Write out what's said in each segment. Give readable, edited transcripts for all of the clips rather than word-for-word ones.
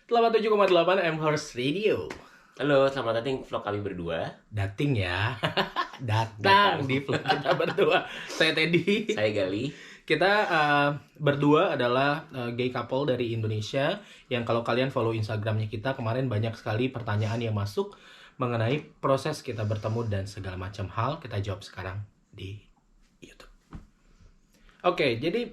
87,8 Amherst Radio. Halo, selamat datang vlog kami berdua. Dating ya. Datang di vlog kita berdua. Saya Teddy. Saya Gali. Kita berdua adalah gay couple dari Indonesia. Yang kalau kalian follow Instagramnya kita, kemarin banyak sekali pertanyaan yang masuk mengenai proses kita bertemu dan segala macam hal. Kita jawab sekarang di YouTube. Oke, jadi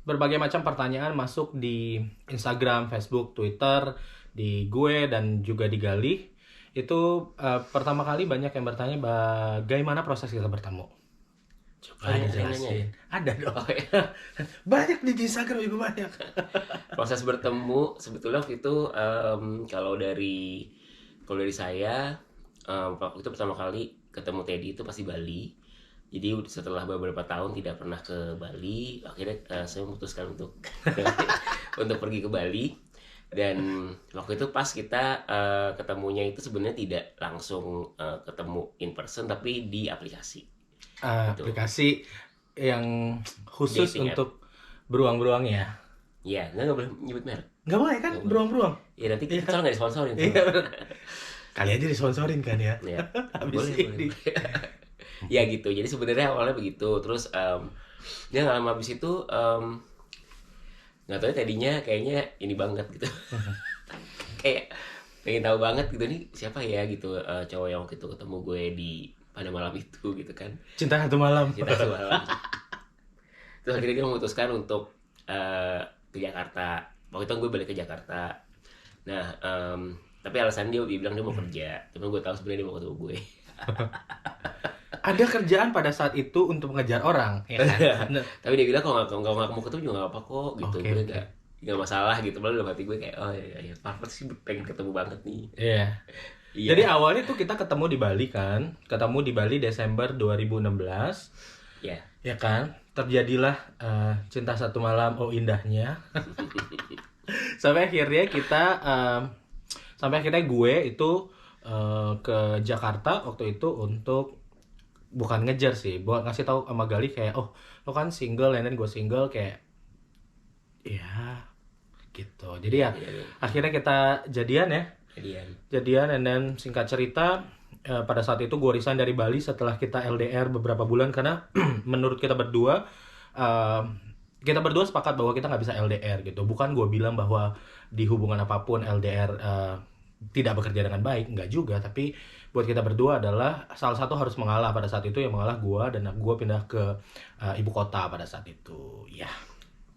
berbagai macam pertanyaan masuk di Instagram, Facebook, Twitter, di gue dan juga di Gali. Itu pertama kali banyak yang bertanya bagaimana proses kita bertemu. Coba dijelasin. Ada dong. Banyak di Instagram juga banyak. Proses bertemu sebetulnya waktu itu kalau dari saya waktu itu pertama kali ketemu Teddy itu pasti Bali. Jadi setelah beberapa tahun tidak pernah ke Bali, akhirnya saya memutuskan untuk untuk pergi ke Bali. Dan waktu itu pas kita ketemunya itu sebenarnya tidak langsung ketemu in person, tapi di aplikasi. Aplikasi yang khusus Dating untuk beruang-beruang ya? Iya, nggak boleh nyebut merek. Nggak boleh kan, beruang-beruang? Iya, nanti kita soalnya nggak disponsorin. Iya, kali aja disponsorin kan ya? Ya, Habis ini. Ya gitu, jadi sebenarnya awalnya begitu. Terus dia nggak lama habis itu nggak tahu tadinya kayaknya ini banget gitu. Kayak pengen tahu banget gitu nih siapa ya gitu cowok yang waktu itu ketemu gue pada malam itu gitu kan. Cinta satu malam. Cinta satu malam. Terus akhirnya dia memutuskan untuk ke Jakarta. Waktu itu gue balik ke Jakarta. Nah tapi alasan dia bilang dia mau kerja. Cuma gue tahu sebenarnya dia mau ketemu gue. Ada kerjaan pada saat itu untuk mengejar orang, ya kan? Tapi dia bilang kalau nggak mau ketemu juga nggak apa kok gitu. Okay, Gue nggak masalah gitu. Malah dalam hati gue kayak oh ya Parfait sih pengen ketemu banget nih. Iya. Iya. Jadi awalnya tuh kita ketemu di Bali kan, ketemu di Bali Desember 2016. Iya. Ya kan? Terjadilah cinta satu malam, oh indahnya. Sampai akhirnya gue itu ke Jakarta waktu itu untuk bukan ngejar sih, buat ngasih tahu sama Gali kayak oh lo kan single, dan gue single kayak ya gitu. Jadi ya akhirnya kita jadian ya. Jadian dan then singkat cerita pada saat itu gue resign dari Bali setelah kita LDR beberapa bulan karena menurut kita berdua sepakat bahwa kita nggak bisa LDR gitu. Bukan gue bilang bahwa di hubungan apapun LDR tidak bekerja dengan baik, nggak juga. Tapi buat kita berdua adalah salah satu harus mengalah pada saat itu, yang mengalah gue, dan gue pindah ke ibu kota pada saat itu. Ya.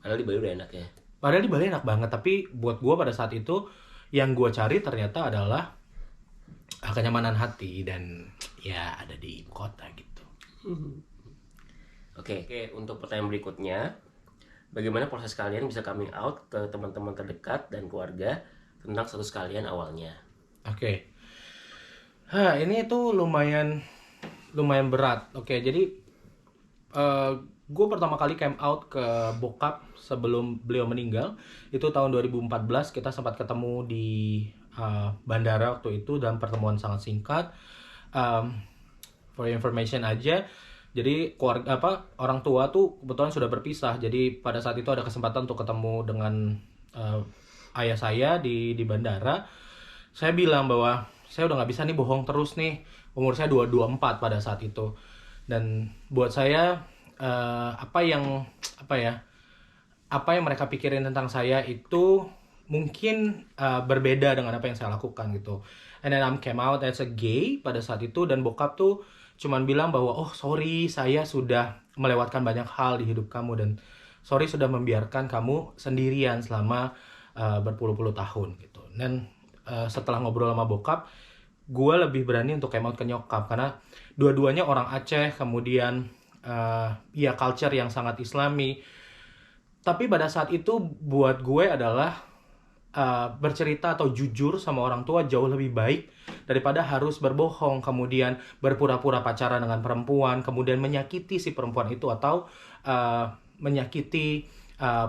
Padahal di Bali udah enak ya. Padahal di Bali enak banget, tapi buat gue pada saat itu yang gue cari ternyata adalah kenyamanan hati, dan ya ada di ibu kota gitu. Oke, untuk pertanyaan berikutnya, bagaimana proses kalian bisa coming out ke teman-teman terdekat dan keluarga tentang status kalian awalnya? Oke. Ini tuh lumayan berat. Oke, jadi gue pertama kali came out ke bokap sebelum beliau meninggal. Itu tahun 2014, kita sempat ketemu di bandara waktu itu dalam pertemuan sangat singkat. For information aja. Jadi keluarga orang tua tuh kebetulan sudah berpisah. Jadi pada saat itu ada kesempatan untuk ketemu dengan ayah saya di bandara. Saya bilang bahwa saya udah nggak bisa nih bohong terus nih. Umur saya 24 pada saat itu. Dan buat saya apa yang mereka pikirin tentang saya itu mungkin berbeda dengan apa yang saya lakukan gitu. And then I came out as a gay pada saat itu, dan bokap tuh cuman bilang bahwa oh sorry, saya sudah melewatkan banyak hal di hidup kamu, dan sorry sudah membiarkan kamu sendirian selama berpuluh-puluh tahun gitu. Dan setelah ngobrol sama bokap, gue lebih berani untuk came out ke nyokap karena dua-duanya orang Aceh, kemudian ya culture yang sangat Islami. Tapi pada saat itu buat gue adalah bercerita atau jujur sama orang tua jauh lebih baik daripada harus berbohong, kemudian berpura-pura pacaran dengan perempuan, kemudian menyakiti si perempuan itu atau menyakiti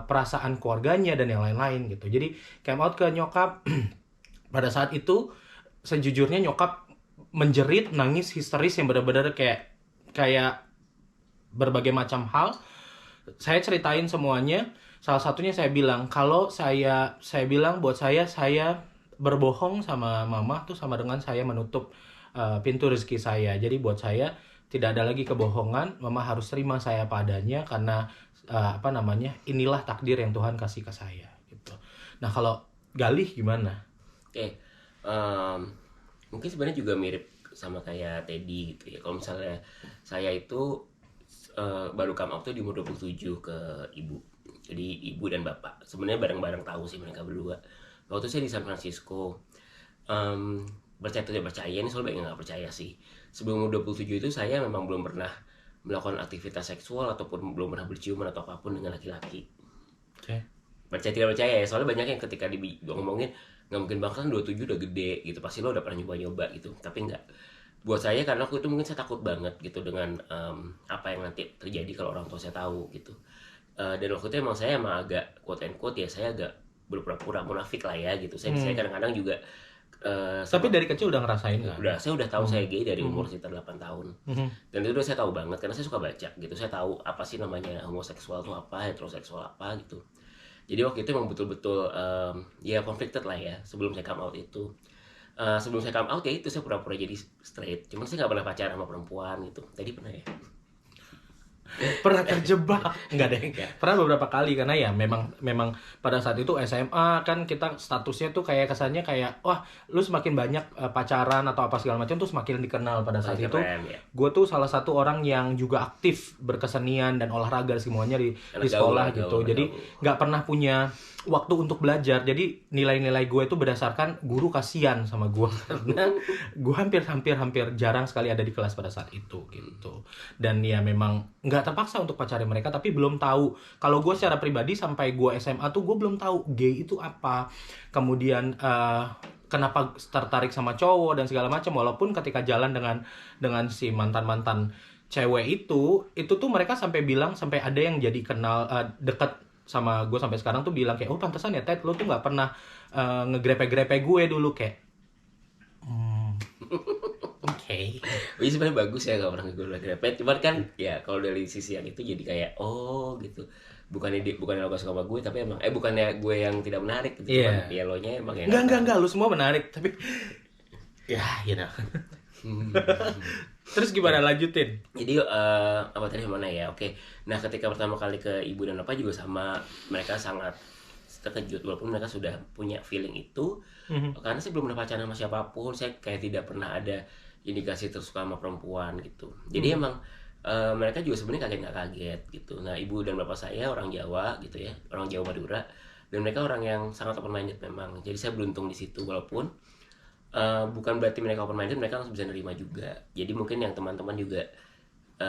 perasaan keluarganya dan yang lain-lain gitu. Jadi came out ke nyokap. Pada saat itu sejujurnya nyokap menjerit, nangis histeris yang benar-benar kayak berbagai macam hal. Saya ceritain semuanya. Salah satunya saya bilang, kalau saya bilang buat saya berbohong sama mama tuh sama dengan saya menutup pintu rezeki saya. Jadi buat saya tidak ada lagi kebohongan, mama harus terima saya padanya karena inilah takdir yang Tuhan kasih ke saya gitu. Nah, kalau Galih gimana? Oke, mungkin sebenarnya juga mirip sama kayak Teddy gitu ya. Kalau misalnya saya itu baru come out tuh di umur 27 ke ibu. Jadi ibu dan bapak sebenarnya bareng-bareng tahu sih mereka berdua. Waktu saya di San Francisco, percaya atau tidak percaya, ini soal banyak yang nggak percaya sih. Sebelum umur 27 itu saya memang belum pernah melakukan aktivitas seksual ataupun belum pernah berciuman atau apapun dengan laki-laki. Oke. Percaya tidak percaya ya, soalnya banyak yang ketika ngomongin nggak mungkin banget kan 27 udah gede gitu, pasti lo udah pernah nyoba-nyoba gitu. Tapi nggak. Buat saya karena aku itu mungkin saya takut banget gitu dengan apa yang nanti terjadi kalau orang tua saya tahu gitu. Dan waktu itu emang saya agak quote and quote ya, saya agak berpura-pura munafik lah ya gitu. Saya kadang-kadang juga Tapi dari kecil udah ngerasain kan? saya udah tahu saya gay dari umur sekitar 8 tahun. Dan itu udah saya tahu banget karena saya suka baca gitu. Saya tahu apa sih namanya homoseksual itu apa, heteroseksual apa gitu. Jadi waktu itu emang betul-betul ya conflicted lah ya sebelum saya come out itu. Sebelum saya come out ya itu saya pura-pura jadi straight. Cuman saya nggak pernah pacaran sama perempuan gitu. Tadi pernah ya? Pernah terjebak enggak deh, pernah beberapa kali karena ya memang pada saat itu SMA kan kita statusnya tuh kayak kesannya kayak wah lu semakin banyak pacaran atau apa segala macam tuh semakin dikenal pada saat itu. Ya. Gue tuh salah satu orang yang juga aktif berkesenian dan olahraga semuanya di sekolah gitu. Jadi nggak pernah punya waktu untuk belajar. Jadi nilai-nilai gue itu berdasarkan guru kasihan sama gue karena gue hampir jarang sekali ada di kelas pada saat itu gitu. Dan ya memang nggak terpaksa untuk pacarin mereka, tapi belum tahu. Kalau gue secara pribadi sampai gue SMA tuh gue belum tahu gay itu apa. Kemudian kenapa tertarik sama cowok dan segala macam. Walaupun ketika jalan dengan si mantan cewek itu tuh mereka sampai bilang, sampai ada yang jadi kenal dekat sama gue sampai sekarang tuh bilang kayak, oh pantesan ya Ted, lo tuh nggak pernah ngegrepe-grepe gue dulu kayak. Oke. Ini sebenarnya bagus ya kalau orang ngegrepe. Cuman kan ya kalau dari sisi yang itu jadi kayak oh gitu. Bukannya lo gak suka sama gue, tapi emang bukannya gue yang tidak menarik gitu. Yeah. Cuman ya lo nya emang yang enggak, lu semua menarik tapi ya Terus gimana lanjutin? Jadi apa tadi mana ya? Oke. Nah, ketika pertama kali ke ibu dan bapak juga sama, mereka sangat terkejut walaupun mereka sudah punya feeling itu. Karena saya belum pernah pacaran sama siapapun, saya kayak tidak pernah ada indikasi tersuka sama perempuan gitu. Jadi emang mereka juga sebenarnya kaget nggak kaget gitu. Nah, ibu dan bapak saya orang Jawa gitu ya, orang Jawa Madura, dan mereka orang yang sangat open minded memang. Jadi saya beruntung di situ walaupun bukan berarti mereka open minded, mereka langsung bisa nerima juga. Jadi mungkin yang teman-teman juga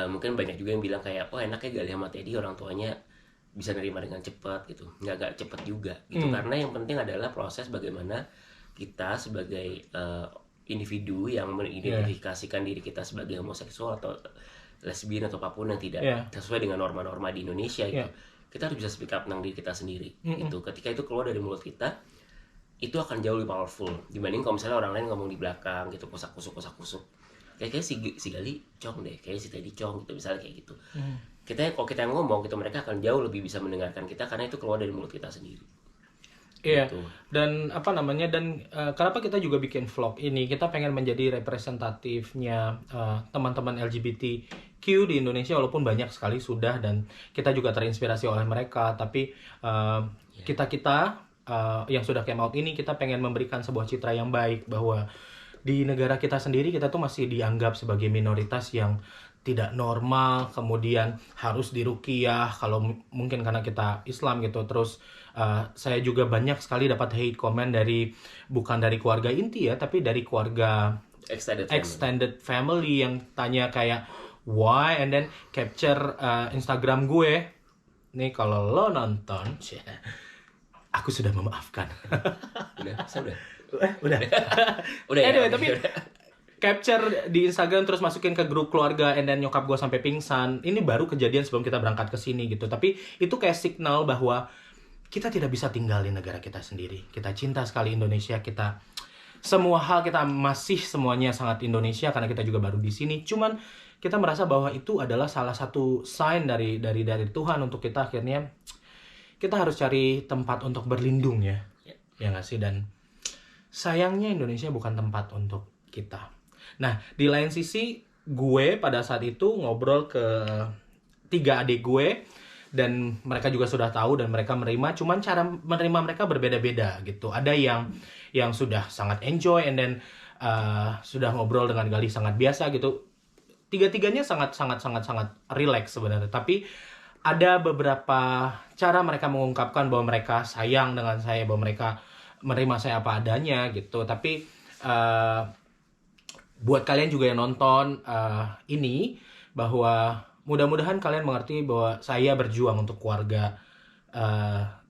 mungkin banyak juga yang bilang kayak oh enaknya Galih sama Teddy orang tuanya bisa nerima dengan cepat gitu. Nggak cepat juga gitu. Karena yang penting adalah proses bagaimana kita sebagai individu yang mengidentifikasikan diri kita sebagai homoseksual atau lesbian atau apapun yang tidak sesuai dengan norma-norma di Indonesia gitu. Kita harus bisa speak up tentang diri kita sendiri gitu. Ketika itu keluar dari mulut kita, itu akan jauh lebih powerful dibanding kalau misalnya orang lain ngomong di belakang gitu, kosak-kusuk kayak si Galih cong deh, kayak si Teddy cong gitu misalnya kayak gitu. Kalau kita yang ngomong gitu, mereka akan jauh lebih bisa mendengarkan kita karena itu keluar dari mulut kita sendiri. Iya. Gitu. Dan kenapa kita juga bikin vlog ini, kita pengen menjadi representatifnya teman-teman LGBTQ di Indonesia, walaupun banyak sekali sudah dan kita juga terinspirasi oleh mereka, tapi kita yang sudah came out ini kita pengen memberikan sebuah citra yang baik bahwa di negara kita sendiri kita tuh masih dianggap sebagai minoritas yang tidak normal, kemudian harus diruqyah kalau mungkin karena kita Islam gitu. Terus saya juga banyak sekali dapat hate comment bukan dari keluarga inti ya, tapi dari keluarga extended family yang tanya kayak why, and then capture Instagram gue nih, kalau lo nonton aku sudah memaafkan. Udah. Anyway, ya, tapi capture di Instagram terus masukin ke grup keluarga, and then nyokap gue sampai pingsan. Ini baru kejadian sebelum kita berangkat ke sini gitu. Tapi itu kayak signal bahwa kita tidak bisa tinggal di negara kita sendiri. Kita cinta sekali Indonesia, kita semua hal kita masih semuanya sangat Indonesia karena kita juga baru di sini. Cuman kita merasa bahwa itu adalah salah satu sign dari Tuhan untuk kita akhirnya kita harus cari tempat untuk berlindung ya. Ya. Ya nggak sih? Dan sayangnya Indonesia bukan tempat untuk kita. Nah, di lain sisi gue pada saat itu ngobrol ke 3 adik gue dan mereka juga sudah tahu dan mereka menerima, cuman cara menerima mereka berbeda-beda gitu. Ada yang sudah sangat enjoy and then sudah ngobrol dengan Gali sangat biasa gitu. Tiga-tiganya sangat relax sebenarnya, tapi ada beberapa cara mereka mengungkapkan bahwa mereka sayang dengan saya, bahwa mereka menerima saya apa adanya gitu. Tapi buat kalian juga yang nonton ini, bahwa mudah-mudahan kalian mengerti bahwa saya berjuang untuk keluarga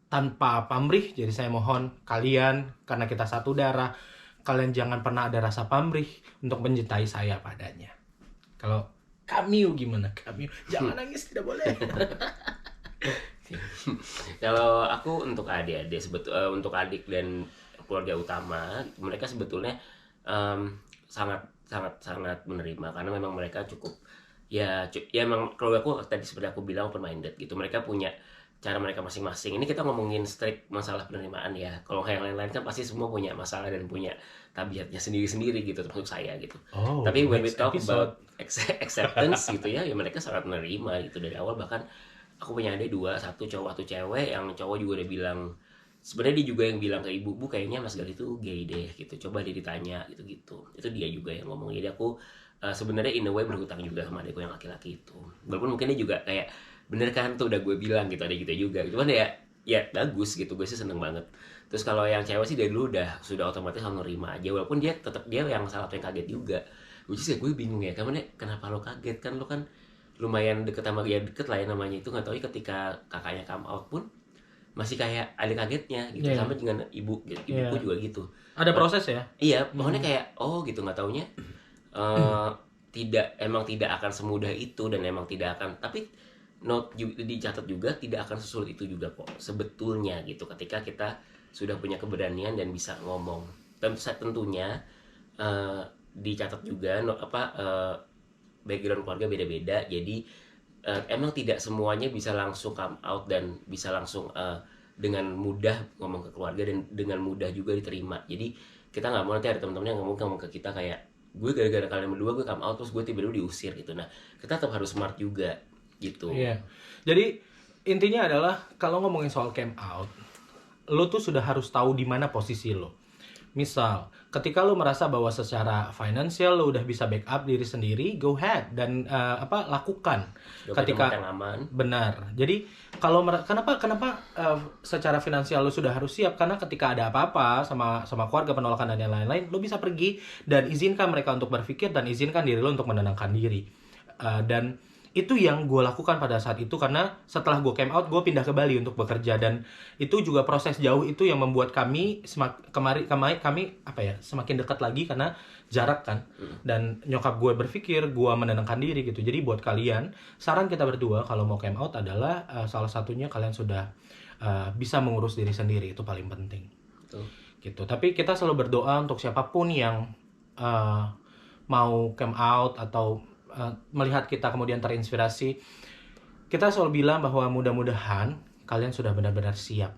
tanpa pamrih. Jadi saya mohon kalian, karena kita satu darah, kalian jangan pernah ada rasa pamrih untuk mencintai saya padanya. Kalau Kamyu gimana? Kamyu, jangan nangis, tidak boleh. Kalau aku untuk adik-adik untuk adik dan keluarga utama, mereka sebetulnya sangat menerima karena memang mereka cukup ya emang keluarga aku tadi seperti aku bilang open minded gitu. Mereka punya cara mereka masing-masing. Ini kita ngomongin strict masalah penerimaan ya. Kalau yang lain-lain kan pasti semua punya masalah dan punya tabiatnya sendiri-sendiri gitu, termasuk saya gitu. Tapi when we talk about acceptance gitu ya mereka sangat menerima gitu dari awal. Bahkan aku punya adik 2, satu cowok satu cewek. Yang cowok juga udah bilang, sebenarnya dia juga yang bilang ke ibu, Bu kayaknya Mas Gali itu gay deh gitu, coba dia ditanya gitu. Itu dia juga yang ngomong. Jadi aku sebenarnya in a way berhutang juga sama adikku yang laki-laki itu. Walaupun mungkin dia juga kayak, bener kan tuh udah gue bilang gitu, ada gitu juga. Cuman ya bagus gitu, gue sih seneng banget. Terus kalau yang cewek sih dari dulu sudah otomatis selalu nerima aja, walaupun dia tetap dia yang salah satu yang kaget juga. Which is ya gue bingung ya, kenapa lo kaget, kan lo kan lumayan deket sama ya, deket lah ya namanya itu. Nggak tahu ya ketika kakaknya come out pun masih kayak ada kagetnya gitu. Sama dengan ibuku juga gitu. Ada proses ya? Iya, pokoknya kayak gitu, nggak taunya tidak akan semudah itu, dan emang tidak akan, tapi dicatat juga tidak akan sesulit itu juga kok sebetulnya gitu, ketika kita sudah punya keberanian dan bisa ngomong. Tentunya dicatat juga background keluarga beda-beda, jadi emang tidak semuanya bisa langsung come out dan bisa langsung dengan mudah ngomong ke keluarga dan dengan mudah juga diterima. Jadi kita nggak mau nanti ada teman-teman yang ngomong ke kita kayak, gue gara-gara kalian berdua gue come out terus gue tiba-tiba diusir gitu. Nah kita tetap harus smart juga gitu. Iya. Jadi intinya adalah kalau ngomongin soal came out, lo tuh sudah harus tahu di mana posisi lo. Misal, ketika lo merasa bahwa secara financial lo udah bisa backup diri sendiri, go ahead dan lakukan. Ketika yang aman. Benar. Jadi kalau kenapa secara finansial lo sudah harus siap, karena ketika ada apa-apa sama keluarga, penolakan dan yang lain-lain, lo bisa pergi dan izinkan mereka untuk berpikir dan izinkan diri lo untuk menenangkan diri. Dan itu yang gue lakukan pada saat itu, karena setelah gue came out gue pindah ke Bali untuk bekerja, dan itu juga proses jauh itu yang membuat kami semakin dekat lagi karena jarak kan. Dan nyokap gue berpikir gue menenangkan diri gitu. Jadi buat kalian, saran kita berdua kalau mau came out adalah salah satunya kalian sudah bisa mengurus diri sendiri, itu paling penting. Gitu. Tapi kita selalu berdoa untuk siapapun yang mau came out atau melihat kita kemudian terinspirasi, kita selalu bilang bahwa mudah-mudahan kalian sudah benar-benar siap